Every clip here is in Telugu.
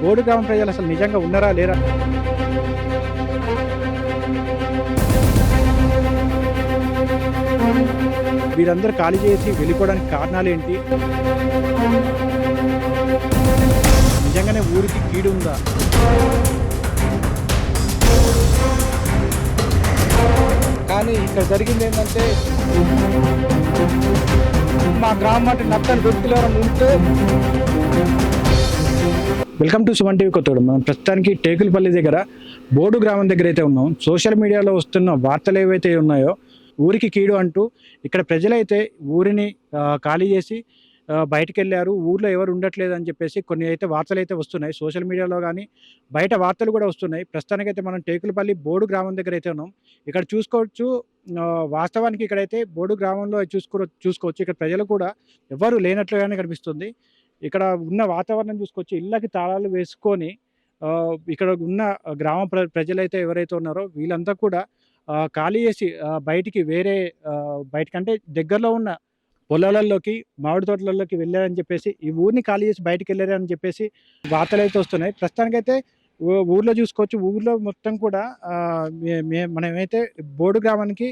బోడు గ్రామ ప్రజలు అసలు నిజంగా ఉన్నారా లేరా? వీరందరూ ఖాళీ చేసి వెళ్ళిపోవడానికి కారణాలేంటి? నిజంగానే ఊరికి కీడు ఉందా? కానీ ఇక్కడ జరిగింది ఏంటంటే మా గ్రామం అంటే నచ్చని వ్యక్తులు ఎవరైనా ఉంటే. Welcome to Suman TV Kothagudem. మనం ప్రస్తుతానికి టేకులపల్లి దగ్గర బోడు గ్రామం దగ్గర అయితే ఉన్నాం. సోషల్ మీడియాలో వస్తున్న వార్తలు ఏవైతే ఉన్నాయో ఊరికి కీడు అంటూ ఇక్కడ ప్రజలైతే ఊరిని ఖాళీ చేసి బయటికి వెళ్ళారు, ఊర్లో ఎవరు ఉండట్లేదు అని చెప్పేసి కొన్ని అయితే వార్తలు అయితే వస్తున్నాయి సోషల్ మీడియాలో, కానీ బయట వార్తలు కూడా వస్తున్నాయి. ప్రస్తుతానికైతే మనం టేకులపల్లి బోడు గ్రామం దగ్గర అయితే ఉన్నాం. ఇక్కడ చూసుకోవచ్చు, వాస్తవానికి ఇక్కడైతే బోడు గ్రామంలో చూసుకోవచ్చు ఇక్కడ ప్రజలు కూడా ఎవరు లేనట్లుగానే కనిపిస్తుంది. ఇక్కడ ఉన్న వాతావరణం చూసుకోవచ్చు, ఇళ్ళకి తాళాలు వేసుకొని ఇక్కడ ఉన్న గ్రామ ప్రజలైతే ఎవరైతే ఉన్నారో వీళ్ళంతా కూడా ఖాళీ చేసి బయటికి వేరే బయటకంటే దగ్గరలో ఉన్న పొలాలలోకి, మామిడి తోటలలోకి వెళ్ళారని చెప్పేసి, ఈ ఊరిని ఖాళీ చేసి బయటికి వెళ్ళారని చెప్పేసి వార్తలైతే వస్తున్నాయి. ప్రస్తుతానికైతే ఊర్లో చూసుకోవచ్చు, ఊర్లో మొత్తం కూడా మనమైతే బోడు గ్రామానికి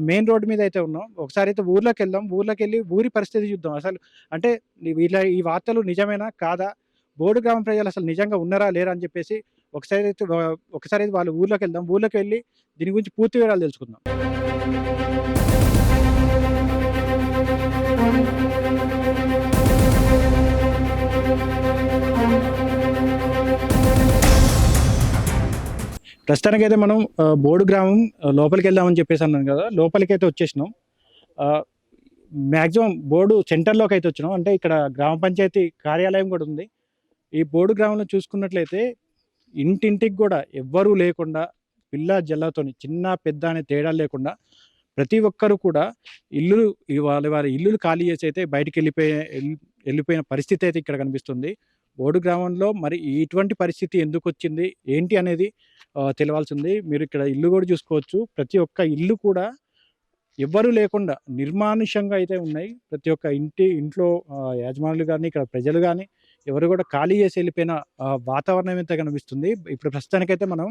మెయిన్ రోడ్డు మీద అయితే ఉన్నాం. ఒకసారి అయితే ఊర్లోకి వెళ్దాం, ఊర్లోకి వెళ్ళి ఊరి పరిస్థితి చూద్దాం. అసలు అంటే వీళ్ళ ఈ వార్తలు నిజమేనా కాదా, బోడు గ్రామ ప్రజలు అసలు నిజంగా ఉన్నారా లేరా అని చెప్పేసి ఒకసారి అయితే వాళ్ళ ఊర్లోకి వెళ్దాం. ఊర్లోకి వెళ్ళి దీని గురించి పూర్తి వివరాలు తెలుసుకుందాం. ప్రస్తుతానికైతే మనం బోడు గ్రామం లోపలికి వెళ్దామని చెప్పేసి అన్నాను కదా, లోపలికైతే వచ్చేసినాం. మ్యాక్సిమం బోడు సెంటర్లోకి అయితే వచ్చినాం. అంటే ఇక్కడ గ్రామ పంచాయతీ కార్యాలయం కూడా ఉంది. ఈ బోడు గ్రామంలో చూసుకున్నట్లయితే ఇంటింటికి కూడా ఎవ్వరూ లేకుండా, పిల్ల జల్లతోని చిన్న పెద్ద అనే తేడా లేకుండా ప్రతి ఒక్కరు కూడా వారి ఇల్లులు ఖాళీ చేసి అయితే బయటికి వెళ్ళిపోయిన పరిస్థితి అయితే ఇక్కడ కనిపిస్తుంది బోడు గ్రామంలో. మరి ఇటువంటి పరిస్థితి ఎందుకు వచ్చింది ఏంటి అనేది తెలవాల్సింది. మీరు ఇక్కడ ఇల్లు కూడా చూసుకోవచ్చు, ప్రతి ఒక్క ఇల్లు కూడా ఎవ్వరూ లేకుండా నిర్మానుష్యంగా అయితే ఉన్నాయి. ప్రతి ఒక్క ఇంట్లో యాజమానులు కానీ, ఇక్కడ ప్రజలు కానీ ఎవరు కూడా ఖాళీ చేసి వెళ్ళిపోయిన వాతావరణం అయితే కనిపిస్తుంది. ఇప్పుడు ప్రస్తుతానికైతే మనం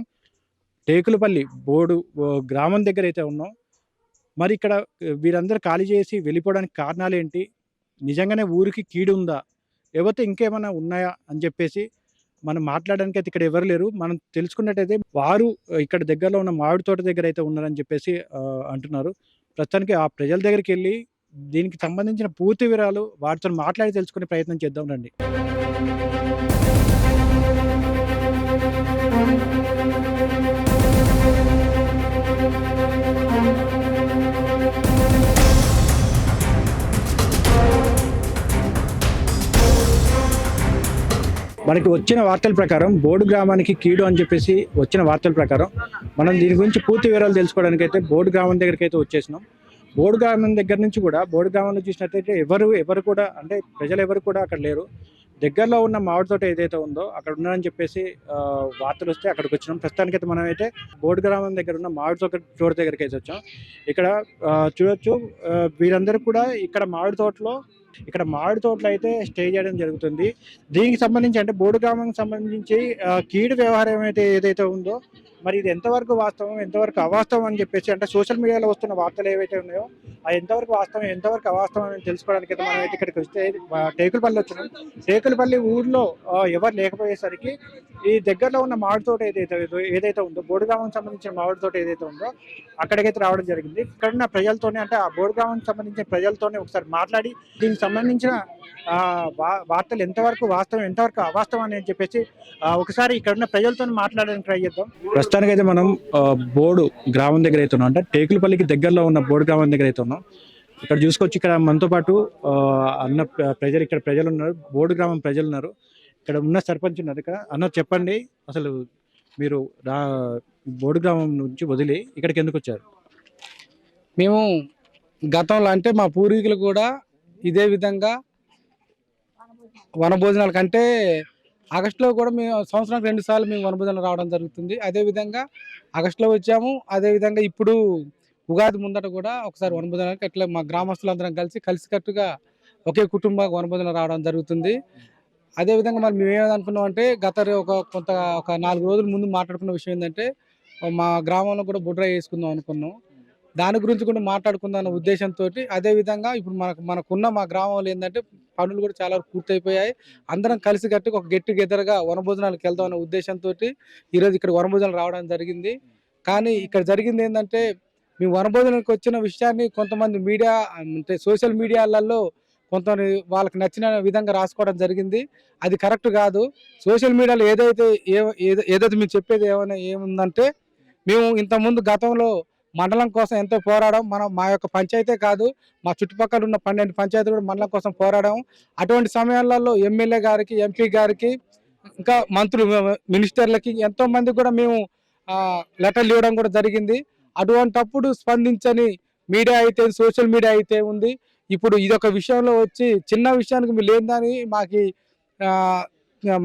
టేకులపల్లి బోడు గ్రామం దగ్గర అయితే ఉన్నాం. మరి ఇక్కడ వీరందరూ ఖాళీ చేసి వెళ్ళిపోవడానికి కారణాలు ఏంటి? నిజంగానే ఊరికి కీడు ఉందా, లేకపోతే ఇంకేమైనా ఉన్నాయా అని చెప్పేసి మనం మాట్లాడడానికి అయితే ఇక్కడ ఎవరు లేరు. మనం తెలుసుకున్నట్టయితే వారు ఇక్కడ దగ్గరలో ఉన్న మామిడి తోట దగ్గర అయితే ఉన్నారని చెప్పేసి అంటున్నారు. ప్రస్తుతానికి ఆ ప్రజల దగ్గరికి వెళ్ళి దీనికి సంబంధించిన పూర్తి వివరాలు వారితో మాట్లాడి తెలుసుకునే ప్రయత్నం చేద్దాం రండి. మనకి వచ్చిన వార్తల ప్రకారం బోడు గ్రామానికి కీడు అని చెప్పేసి వచ్చిన వార్తల ప్రకారం మనం దీని గురించి పూర్తి వివరాలు తెలుసుకోవడానికి అయితే బోడు గ్రామం దగ్గరికి అయితే వచ్చేసినాం. బోడు గ్రామం దగ్గర నుంచి కూడా బోడు గ్రామంలో చూసినట్లయితే ఎవరు కూడా అంటే ప్రజలు ఎవరు కూడా అక్కడ లేరు. దగ్గరలో ఉన్న మామిడి తోట ఏదైతే ఉందో అక్కడ ఉన్నారని చెప్పేసి వార్తలు వస్తే అక్కడికి వచ్చినాం. ప్రస్తుతానికైతే మనం అయితే బోడు గ్రామం దగ్గర ఉన్న మామిడి తోట దగ్గరికి అయితే వచ్చాం. ఇక్కడ చూడొచ్చు, వీరందరూ కూడా ఇక్కడ మామిడి తోటలో అయితే స్టే చేయడం జరుగుతుంది. దీనికి సంబంధించి అంటే బోడు గ్రామానికి సంబంధించి కీడు వ్యవహారం ఏదైతే ఉందో మరి ఇది ఎంతవరకు వాస్తవం, ఎంతవరకు అవాస్తవం అని చెప్పేసి, అంటే సోషల్ మీడియాలో వస్తున్న వార్తలు ఏవైతే ఉన్నాయో అది ఎంతవరకు వాస్తవం, ఎంతవరకు అవాస్తవం అని తెలుసుకోవడానికి అయితే మనం అయితే ఇక్కడికి వస్తే టేకులపల్లి వచ్చినాం. టేకులపల్లి ఊర్లో ఎవరు లేకపోయేసరికి ఈ దగ్గరలో ఉన్న మామిడి తోట ఏదైతే ఉందో, బోడు గ్రామానికి సంబంధించిన మామిడి తోట ఏదైతే ఉందో అక్కడికైతే రావడం జరిగింది. ఇక్కడున్న ప్రజలతోనే, అంటే ఆ బోడు గ్రామానికి సంబంధించిన ప్రజలతోనే ఒకసారి మాట్లాడి దీనికి సంబంధించిన వార్తలు ఎంతవరకు వాస్తవం, ఎంతవరకు అవాస్తవం అని చెప్పేసి ఒకసారి ఇక్కడున్న ప్రజలతో మాట్లాడడానికి ట్రై చేద్దాం. ప్రస్తుతానికైతే మనం బోడు గ్రామం దగ్గర అయితే ఉన్నాం, అంటే టేకులపల్లికి దగ్గరలో ఉన్న బోడు గ్రామం దగ్గర అయితే ఉన్నాం. ఇక్కడ చూసుకోవచ్చు, ఇక్కడ మనతో పాటు ఇక్కడ ప్రజలు ఉన్నారు, బోడు గ్రామం ప్రజలు ఉన్నారు. ఇక్కడ ఉన్న సర్పంచ్ ఉన్నారు. ఇక్కడ అన్న చెప్పండి, అసలు మీరు బోడు గ్రామం నుంచి వదిలి ఇక్కడికి ఎందుకు వచ్చారు? మేము గతంలో అంటే మా పూర్వీకులు కూడా ఇదే విధంగా వనభోజనాల కంటే ఆగస్టులో కూడా మేము సంవత్సరానికి 2 సార్లు మేము వనభోజనాలు రావడం జరుగుతుంది. అదేవిధంగా ఆగస్టులో వచ్చాము. అదేవిధంగా ఇప్పుడు ఉగాది ముందట కూడా ఒకసారి వనభోజనానికి అట్లా మా గ్రామస్తులందరం కలిసికట్టుగా ఒకే కుటుంబ వనభోజనం రావడం జరుగుతుంది. అదేవిధంగా మరి మేమేమనుకున్నాం అంటే ఒక 4 రోజుల ముందు మాట్లాడుకున్న విషయం ఏంటంటే మా గ్రామంలో కూడా బొడ్రాయి వేసుకుందాం అనుకున్నాం. దాని గురించి కూడా మాట్లాడుకుందాం అన్న ఉద్దేశంతో అదేవిధంగా ఇప్పుడు మనకున్న మా గ్రామంలో ఏంటంటే పనులు కూడా చాలా వరకు పూర్తయిపోయాయి. అందరం కలిసికట్టుగా ఒక గెట్ టుగెదర్‌గా వనభోజనాలకు వెళ్దాం అన్న ఉద్దేశంతో ఈరోజు ఇక్కడ వనభోజనాలు రావడం జరిగింది. కానీ ఇక్కడ జరిగింది ఏంటంటే మేము వనభోజనానికి వచ్చిన విషయాన్ని కొంతమంది మీడియా అంటే సోషల్ మీడియాలలో కొంతమంది వాళ్ళకి నచ్చిన విధంగా రాసుకోవడం జరిగింది. అది కరెక్ట్ కాదు. సోషల్ మీడియాలో ఏదైతే మేము చెప్పేది ఏముందంటే మేము ఇంతకుముందు గతంలో మండలం కోసం ఎంతో పోరాడాం. మా యొక్క పంచాయతే కాదు, మా చుట్టుపక్కల ఉన్న 12 పంచాయతీలు కూడా మండలం కోసం పోరాడాం. అటువంటి సమయాలలో ఎమ్మెల్యే గారికి, ఎంపీ గారికి, ఇంకా మినిస్టర్లకి ఎంతో మంది కూడా మేము లెటర్లు ఇవ్వడం కూడా జరిగింది. అటువంటప్పుడు స్పందించని మీడియా అయితే సోషల్ మీడియా అయితే ఉంది. ఇప్పుడు ఇదొక విషయంలో వచ్చి చిన్న విషయానికి మీరు లేదని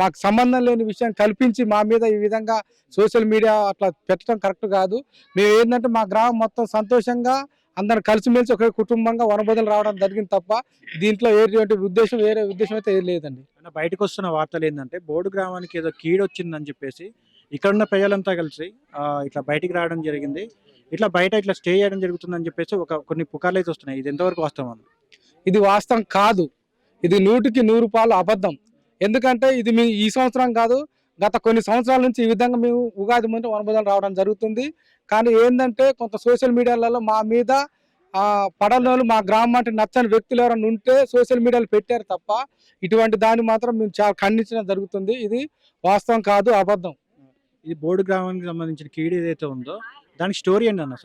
మాకు సంబంధం లేని విషయం కల్పించి మా మీద ఈ విధంగా సోషల్ మీడియా అట్లా పెట్టడం కరెక్ట్ కాదు. మేము ఏంటంటే మా గ్రామం మొత్తం సంతోషంగా అందరం కలిసిమెలిసి ఒకే కుటుంబంగా వనభోజనాలు రావడం జరిగింది తప్ప దీంట్లో వేరే ఉద్దేశం అయితే ఏం లేదండి. బయటకు వస్తున్న వార్తలు ఏంటంటే బోర్డు గ్రామానికి ఏదో కీడు వచ్చిందని చెప్పేసి ఇక్కడున్న ప్రజలంతా కలిసి ఇట్లా బయటికి రావడం జరిగింది. ఇట్లా బయట ఇట్లా స్టే చేయడం జరుగుతుందని చెప్పేసి కొన్ని పుకార్లు అయితే వస్తున్నాయి. ఇది ఎంతవరకు వాస్తవం? ఇది వాస్తవం కాదు. ఇది 100కి 100 అబద్ధం. ఎందుకంటే ఇది ఈ సంవత్సరం కాదు, గత కొన్ని సంవత్సరాల నుంచి ఈ విధంగా మేము ఉగాది ముందు వనభోజనాలు రావడం జరుగుతుంది. కానీ ఏంటంటే కొంత సోషల్ మీడియాలలో మా మీద పడనోళ్ళు, మా గ్రామం అంటే నచ్చని వ్యక్తులు ఎవరైనా ఉంటే సోషల్ మీడియాలో పెట్టారు తప్ప ఇటువంటి దాన్ని మాత్రం మేము చాలా ఖండించడం జరుగుతుంది. ఇది వాస్తవం కాదు, అబద్ధం. ఇది బోర్డు గ్రామానికి సంబంధించిన కీడు ఏదైతే ఉందో దానికి స్టోరీ ఏంటన్న?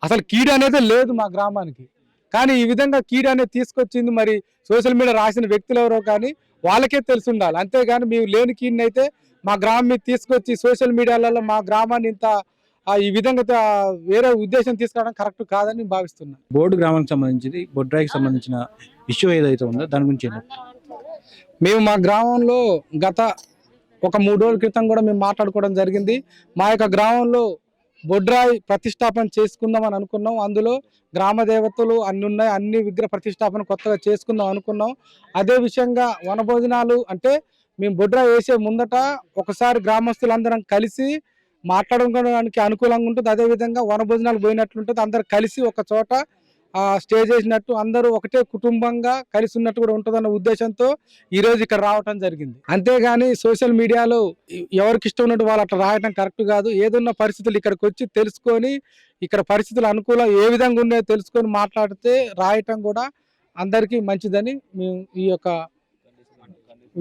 అసలు కీడు అనేది లేదు మా గ్రామానికి. కానీ ఈ విధంగా కీడు అనేది తీసుకొచ్చింది మరి సోషల్ మీడియా రాసిన వ్యక్తులు ఎవరో కానీ వాళ్ళకే తెలిసి ఉండాలి. అంతేగాని మేము లేని కీడుని అయితే మా గ్రామం మీద తీసుకొచ్చి సోషల్ మీడియాలలో మా గ్రామాన్ని ఈ విధంగా వేరే ఉద్దేశం తీసుకురావడం కరెక్ట్ కాదని నేను భావిస్తున్నాను. బోర్డు గ్రామానికి సంబంధించి బొడ్రాయికి సంబంధించిన ఇష్యూ ఏదైతే ఉందో దాని గురించి మేము మా గ్రామంలో గత ఒక 3 రోజుల క్రితం కూడా మేము మాట్లాడుకోవడం జరిగింది. మా యొక్క గ్రామంలో బొడ్రాయి ప్రతిష్టాపన చేసుకుందాం అని అనుకున్నాం. అందులో గ్రామ దేవతలు అన్ని ఉన్నాయి, అన్ని విగ్రహ ప్రతిష్టాపన కొత్తగా చేసుకుందాం అనుకున్నాం. అదే విషయంగా వనభోజనాలు అంటే మేము బొడ్రాయి వేసే ముందట ఒకసారి గ్రామస్తులందరం కలిసి మాట్లాడుకోవడానికి అనుకూలంగా ఉంటుంది. అదేవిధంగా వనభోజనాలు పోయినట్లుంటుంది. అందరు కలిసి ఒక చోట స్టే చేసినట్టు, అందరూ ఒకటే కుటుంబంగా కలిసి ఉన్నట్టు కూడా ఉంటుందన్న ఉద్దేశంతో ఈ రోజు ఇక్కడ రావటం జరిగింది. అంతేగాని సోషల్ మీడియాలో ఎవరికి ఇష్టం ఉన్నట్టు వాళ్ళు అట్లా రాయటం కరెక్ట్ కాదు. ఏదున్న పరిస్థితులు ఇక్కడికి వచ్చి తెలుసుకొని ఇక్కడ పరిస్థితులు అనుకూలం ఏ విధంగా ఉన్నాయో తెలుసుకొని మాట్లాడితే రాయటం కూడా అందరికీ మంచిదని మేము ఈ యొక్క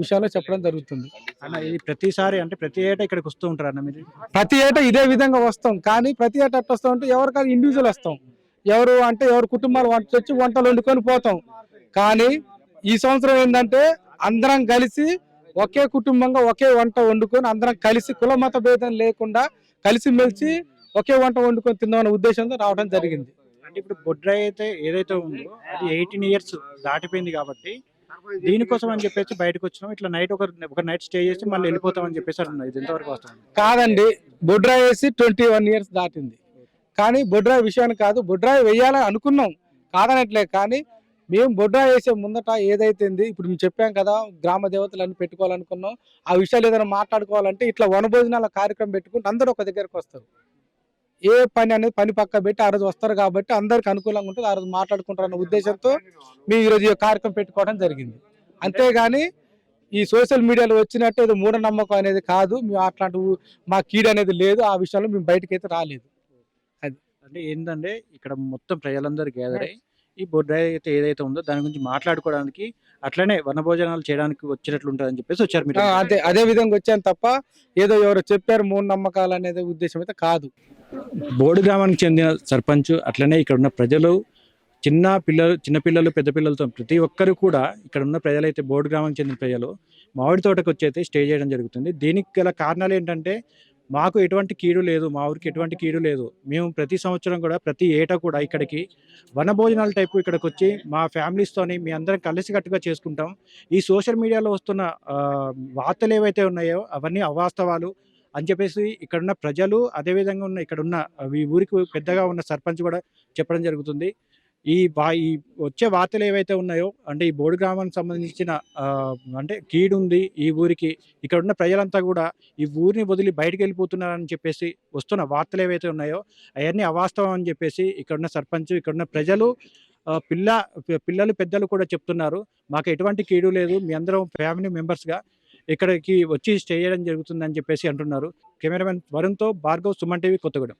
విషయంలో చెప్పడం జరుగుతుంది. ఇది ప్రతిసారి అంటే ప్రతి ఏటా ఇక్కడికి వస్తూ ఉంటారు అన్న మీరు? ప్రతి ఏటా ఇదే విధంగా వస్తాం. కానీ ప్రతి ఏటా అట్లా వస్తాం అంటే ఎవరికైనా ఇండివిజువల్ వస్తాం. ఎవరి కుటుంబాలు వంటలు వండుకొని పోతాం. కానీ ఈ సంవత్సరం ఏంటంటే అందరం కలిసి ఒకే కుటుంబంగా ఒకే వంట వండుకొని అందరం కలిసి కుల మత భేదం లేకుండా కలిసి మెలిసి ఒకే వంట వండుకొని తిందామనే ఉద్దేశంతో రావడం జరిగింది. అంటే ఇప్పుడు బొడ్రాయి అయితే ఏదైతే ఉందో అది 18 years దాటిపోయింది కాబట్టి దీనికోసం అని చెప్పేసి బయటకు వచ్చినాం. ఇట్లా నైట్ ఒక నైట్ స్టే చేసి మళ్ళీ వెళ్ళిపోతాం అని చెప్పేసి అన్నారు. ఇది ఎంతవరకు వస్తుంది? కాదండి, బొడ్రాయి వేసి 21 years దాటింది. కానీ బొడ్రాయి విషయాన్ని కాదు, బొడ్రాయి వేయాలని అనుకున్నాం, కాదనట్లే. కానీ మేము బొడ్రాయి వేసే ముందట ఏదైతే ఇప్పుడు మేము చెప్పాం కదా, గ్రామ దేవతలు అన్ని పెట్టుకోవాలనుకున్నాం. ఆ విషయాలు ఏదైనా మాట్లాడుకోవాలంటే ఇట్లా వనభోజనాల కార్యక్రమం పెట్టుకుంటే అందరూ ఒక దగ్గరకు వస్తారు. ఏ పని అనేది పని పక్క పెట్టి ఆ రోజు వస్తారు కాబట్టి అందరికి అనుకూలంగా ఉంటుంది, ఆ రోజు మాట్లాడుకుంటారన్న ఉద్దేశంతో మేము ఈరోజు ఈ కార్యక్రమం పెట్టుకోవడం జరిగింది. అంతేగాని ఈ సోషల్ మీడియాలో వచ్చినట్టు ఏదో మూఢనమ్మకం అనేది కాదు. మేము అట్లాంటి మా కీడు అనేది లేదు. ఆ విషయంలో మేము బయటకు అయితే రాలేదు. అది అంటే ఏంటంటే ఇక్కడ మొత్తం ప్రజలందరూ గ్యాదర్ అయ్యి ఈ బొడ్రాయి అయితే ఏదైతే ఉందో దాని గురించి మాట్లాడుకోవడానికి అట్లనే వనభోజనాలు చేయడానికి వచ్చినట్లు ఉంటుందని చెప్పేసి వచ్చారు మీరు? అదే విధంగా వచ్చాను తప్ప ఏదో ఎవరో చెప్పారు మూఢనమ్మకాలు అనేది ఉద్దేశం అయితే కాదు. బోర్డు గ్రామానికి చెందిన సర్పంచ్ అట్లనే ఇక్కడ ఉన్న ప్రజలు చిన్నపిల్లలు పెద్ద పిల్లలతో ప్రతి ఒక్కరు కూడా ఇక్కడ ఉన్న ప్రజలైతే బోర్డు గ్రామానికి చెందిన ప్రజలు మామిడి తోటకు వచ్చి అయితే స్టే చేయడం జరుగుతుంది. దీనికి గల కారణాలు ఏంటంటే మాకు ఎటువంటి కీడు లేదు, మా ఊరికి ఎటువంటి కీడు లేదు. మేము ప్రతి సంవత్సరం కూడా ప్రతి ఏటా కూడా ఇక్కడికి వనభోజనాల టైపు ఇక్కడికి వచ్చి మా ఫ్యామిలీస్తోని మీ అందరం కలిసికట్టుగా చేసుకుంటాం. ఈ సోషల్ మీడియాలో వస్తున్న వార్తలు ఏవైతే ఉన్నాయో అవన్నీ అవాస్తవాలు అని చెప్పేసి ఇక్కడున్న ప్రజలు, అదేవిధంగా ఇక్కడున్న ఈ ఊరికి పెద్దగా ఉన్న సర్పంచ్ కూడా చెప్పడం జరుగుతుంది. ఈ వచ్చే వార్తలు ఏవైతే ఉన్నాయో అంటే ఈ బోడు గ్రామానికి సంబంధించిన అంటే కీడుంది ఈ ఊరికి, ఇక్కడ ఉన్న ప్రజలంతా కూడా ఈ ఊరిని వదిలి బయటికి వెళ్ళిపోతున్నారని చెప్పేసి వస్తున్న వార్తలు ఏవైతే ఉన్నాయో అవన్నీ అవాస్తవం అని చెప్పేసి ఇక్కడున్న సర్పంచ్, ఇక్కడున్న ప్రజలు, పిల్లలు పెద్దలు కూడా చెప్తున్నారు. మాకు ఎటువంటి కీడు లేదు, మీ అందరం ఫ్యామిలీ మెంబర్స్గా ఇక్కడికి వచ్చి స్టే చేయడం జరుగుతుందని చెప్పేసి అంటున్నారు. కెమెరామెన్ వరుణ్తో భార్గవ్, సుమన్ టీవీ, కొత్తగూడెం.